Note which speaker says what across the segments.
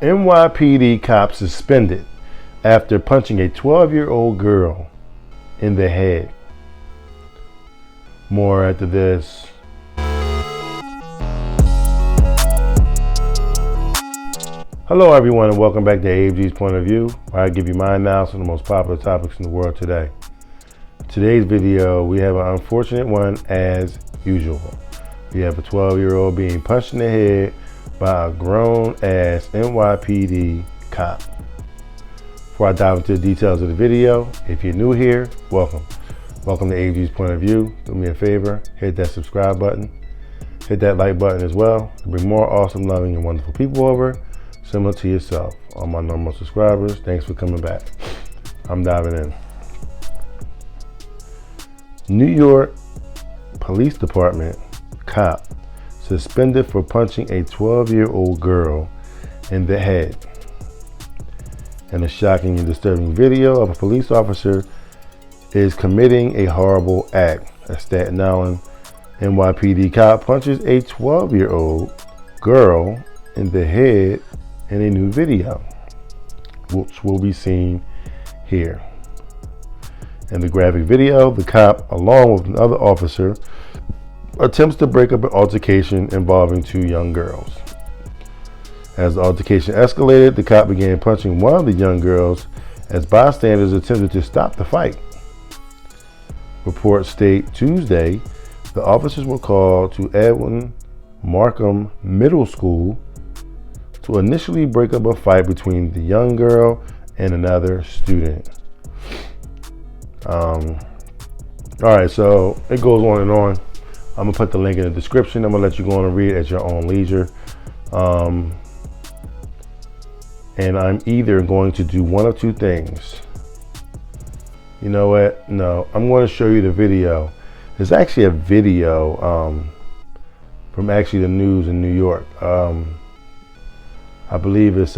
Speaker 1: NYPD cop suspended after punching a 12-year-old girl in the head. More after this. Hello everyone and welcome back to AFG's Point of View, where I give you my analysis on the most popular topics in the world today. Today's video, we have an unfortunate one as usual. We have a 12-year-old being punched in the head by a grown-ass NYPD cop. Before I dive into the details of the video, if you're new here, welcome. Welcome to AFG's Point of View. Do me a favor, hit that subscribe button. Hit that like button as well to bring more awesome, loving, and wonderful people over, similar to yourself. All my normal subscribers, thanks for coming back. I'm diving in. New York Police Department cop suspended for punching a 12-year-old girl in the head. In a shocking and disturbing video of a police officer is committing a horrible act. A Staten Island NYPD cop punches a 12-year-old girl in the head in a new video, which will be seen here. In the graphic video, the cop, along with another officer, attempts to break up an altercation involving two young girls. As the altercation escalated, the cop began punching one of the young girls as bystanders attempted to stop the fight. Reports state Tuesday, the officers were called to Edwin Markham Middle School to initially break up a fight between the young girl and another student. All right, so it goes on and on. I'm gonna put the link in the description. I'm gonna let you go on and read it at your own leisure. And I'm either going to do one of two things. You know what? No, I'm going to show you the video. There's actually a video from actually the news in New York. I believe it's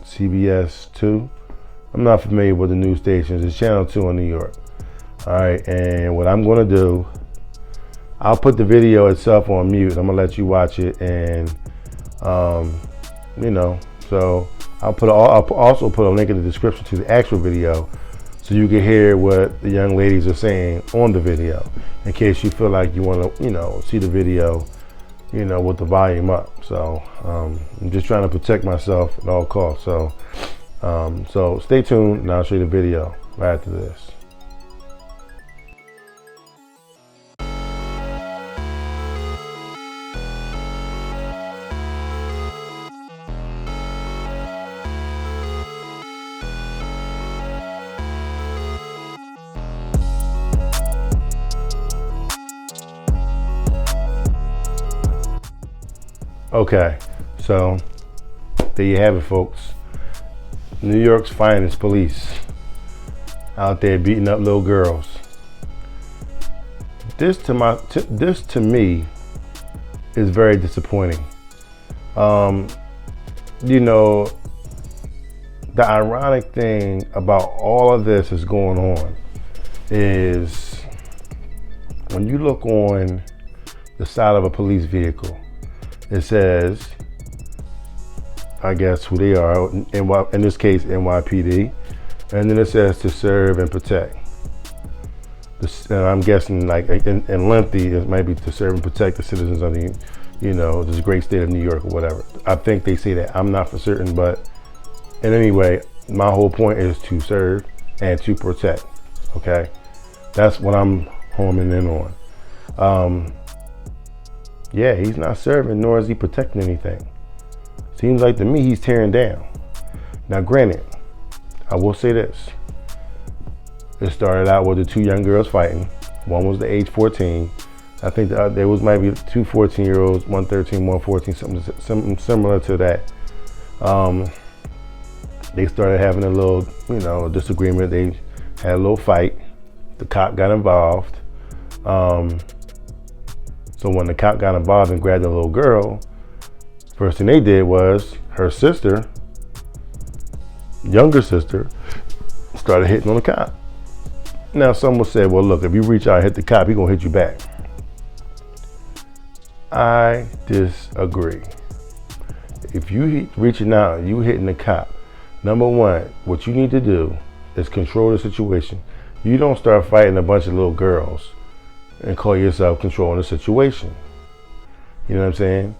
Speaker 1: CBS 2. I'm not familiar with the news stations. It's Channel 2 in New York. All right, and what I'm going to do, I'll put the video itself on mute. I'm going to let you watch it, and so I'll also put a link in the description to the actual video so you can hear what the young ladies are saying on the video, in case you feel like you want to, see the video, with the volume up. So I'm just trying to protect myself at all costs. So stay tuned and I'll show you the video right after this. Okay, so there you have it, folks. New York's finest police out there beating up little girls. This to me is very disappointing. The ironic thing about all of this is going on is when you look on the side of a police vehicle, it says, I guess, who they are, in this case, NYPD, and then it says to serve and protect. And I'm guessing, like, in lengthy, it might be to serve and protect the citizens of this great state of New York or whatever. I think they say that. I'm not for certain, but in any way, my whole point is to serve and to protect, okay? That's what I'm homing in on. Yeah, he's not serving, nor is he protecting anything. Seems like to me he's tearing down. Now granted, I will say this. It started out with the two young girls fighting. One was the age 14. I think there was maybe two 14-year-olds, one 13, one 14, something similar to that. They started having a little, disagreement. They had a little fight. The cop got involved. So when the cop got involved and grabbed the little girl, first thing they did was her sister, younger sister, started hitting on the cop. Now some will say, well, look, if you reach out and hit the cop, he's gonna hit you back. I disagree. if you reaching out, you hitting the cop, number one, what you need to do is control the situation. You don't start fighting a bunch of little girls and call yourself controlling the situation. You know what I'm saying?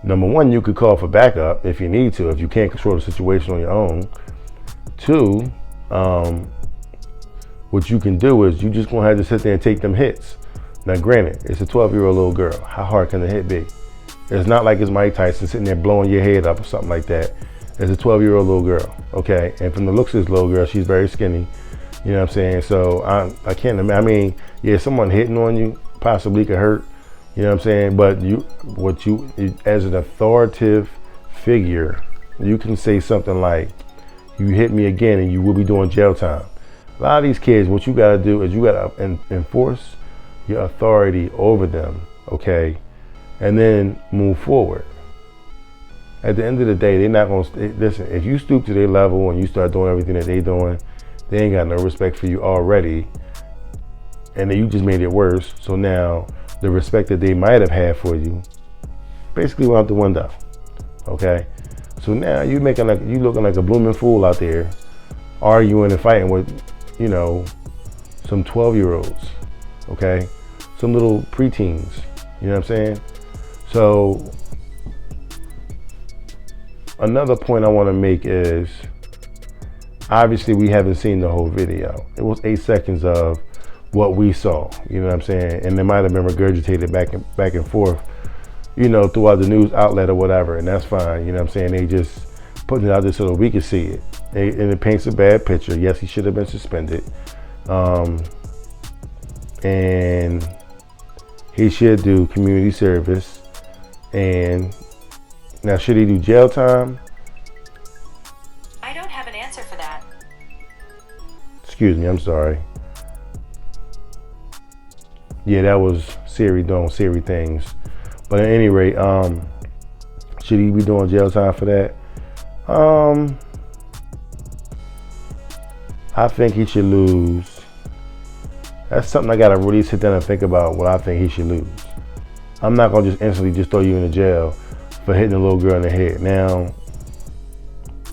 Speaker 1: Number one, you could call for backup if you need to, if you can't control the situation on your own. Two, what you can do is you just gonna have to sit there and take them hits. Now granted, it's a 12-year-old little girl. How hard can the hit be? It's not like it's Mike Tyson sitting there blowing your head up or something like that. It's a 12-year-old little girl, okay? And from the looks of this little girl, she's very skinny. You know what I'm saying? So I can't imagine. I mean, yeah, someone hitting on you possibly could hurt. You know what I'm saying? But as an authoritative figure, you can say something like, "You hit me again, and you will be doing jail time." A lot of these kids, what you gotta do is you gotta enforce your authority over them, okay? And then move forward. At the end of the day, they're not gonna listen. If you stoop to their level and you start doing everything that they're doing, they ain't got no respect for you already, and then you just made it worse. So now the respect that they might have had for you basically went out the window. Okay, so now you looking like a blooming fool out there, arguing and fighting with, you know, some 12-year-olds. Okay, some little preteens. You know what I'm saying? So another point I want to make is, obviously we haven't seen the whole video. It was 8 seconds of what we saw, you know what I'm saying? And it might have been regurgitated back and forth, you know, throughout the news outlet or whatever, and that's fine, you know what I'm saying? They just putting it out there so that we can see it. And it paints a bad picture. Yes, he should have been suspended. And he should do community service. And now, should he do jail time?
Speaker 2: I don't have an answer for that.
Speaker 1: Excuse me, I'm sorry. Yeah, that was Siri doing Siri things. But at any rate, should he be doing jail time for that? I think he should lose. That's something I gotta really sit down and think about, what I think he should lose. I'm not gonna just instantly just throw you in the jail for hitting a little girl in the head. Now,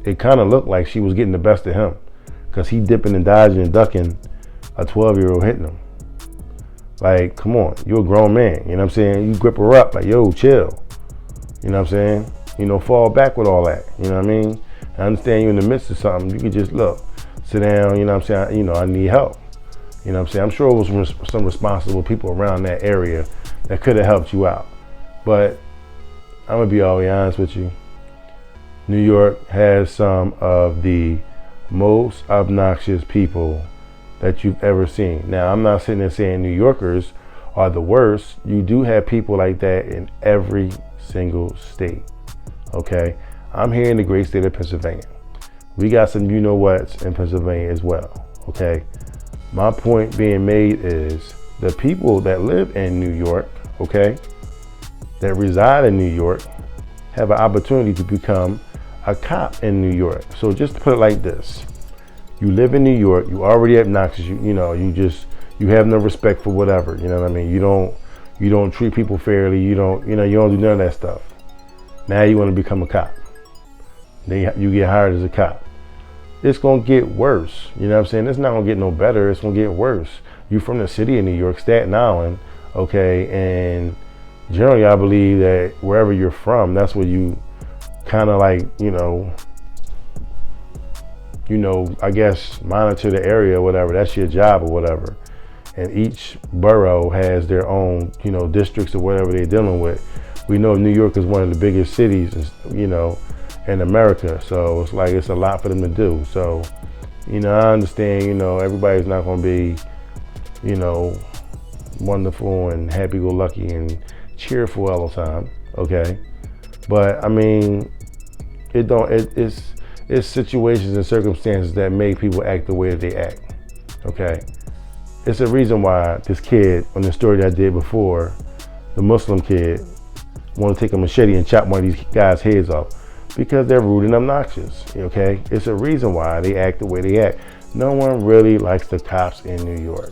Speaker 1: it kind of looked like she was getting the best of him, because he dipping and dodging and ducking a 12-year-old hitting him. Like, come on, you're a grown man, you know what I'm saying? You grip her up, like, yo, chill. You know what I'm saying? You know, fall back with all that, you know what I mean? I understand you're in the midst of something. You can just look, sit down, you know what I'm saying? You know, I need help. You know what I'm saying? I'm sure it was some responsible people around that area that could have helped you out. But I'm gonna be all the way honest with you. New York has some of the most obnoxious people that you've ever seen. Now, I'm not sitting there saying New Yorkers are the worst. You do have people like that in every single state, okay? I'm here in the great state of Pennsylvania. We got some you-know-whats in Pennsylvania as well, okay? My point being made is the people that live in New York, okay, that reside in New York, have an opportunity to become a cop in New York. So just to put it like this, you live in New York, you already obnoxious, you know, you have no respect for whatever, you know what I mean? You don't treat people fairly, you don't do none of that stuff. Now you want to become a cop. Then you get hired as a cop. It's gonna get worse, you know what I'm saying? It's not gonna get no better, it's gonna get worse. You from the city of New York, Staten Island, okay, and generally I believe that wherever you're from, that's where you kind of like, you know, I guess monitor the area or whatever. That's your job or whatever. And each borough has their own, you know, districts or whatever they're dealing with. We know New York is one of the biggest cities, you know, in America. So it's like, it's a lot for them to do. So, you know, I understand, you know, everybody's not going to be, you know, wonderful and happy-go-lucky and cheerful all the time, okay? But I mean, it's situations and circumstances that make people act the way that they act, okay? It's a reason why this kid, on the story that I did before, the Muslim kid, want to take a machete and chop one of these guys' heads off, because they're rude and obnoxious, okay? It's a reason why they act the way they act. No one really likes the cops in New York.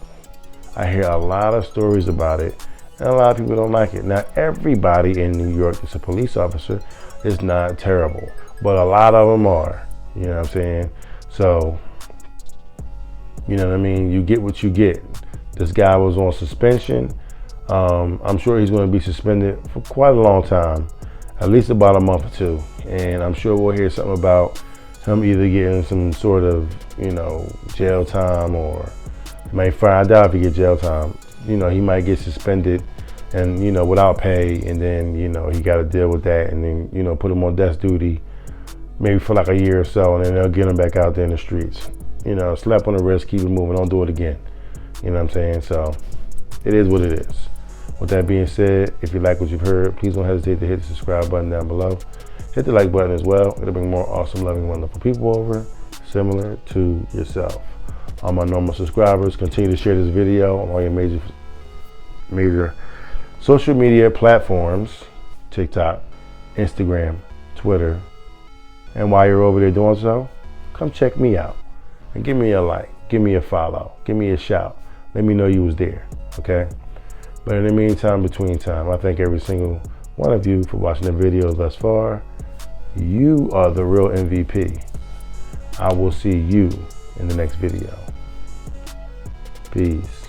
Speaker 1: I hear a lot of stories about it, and a lot of people don't like it. Now, everybody in New York that's a police officer it's not terrible, but a lot of them are, you know what I'm saying? So, you know what I mean? You get what you get. This guy was on suspension. I'm sure he's going to be suspended for quite a long time, at least about a month or two. And I'm sure we'll hear something about him either getting some sort of, you know, jail time, or may find out if he gets jail time. You know, he might get suspended and, you know, without pay, and then, you know, he got to deal with that, and then, you know, put him on desk duty maybe for like a year or so, and then they'll get him back out there in the streets. You know, slap on the wrist, keep it moving, don't do it again. You know what I'm saying? So it is what it is. With that being said, if you like what you've heard, please don't hesitate to hit the subscribe button down below. Hit the like button as well. It'll bring more awesome, loving, wonderful people over, similar to yourself. All my normal subscribers, continue to share this video on all your major social media platforms, TikTok, Instagram, Twitter. And while you're over there doing so, come check me out and give me a like, give me a follow, give me a shout. Let me know you was there, okay? But in the meantime, between time, I thank every single one of you for watching the video thus far. You are the real MVP. I will see you in the next video. Peace.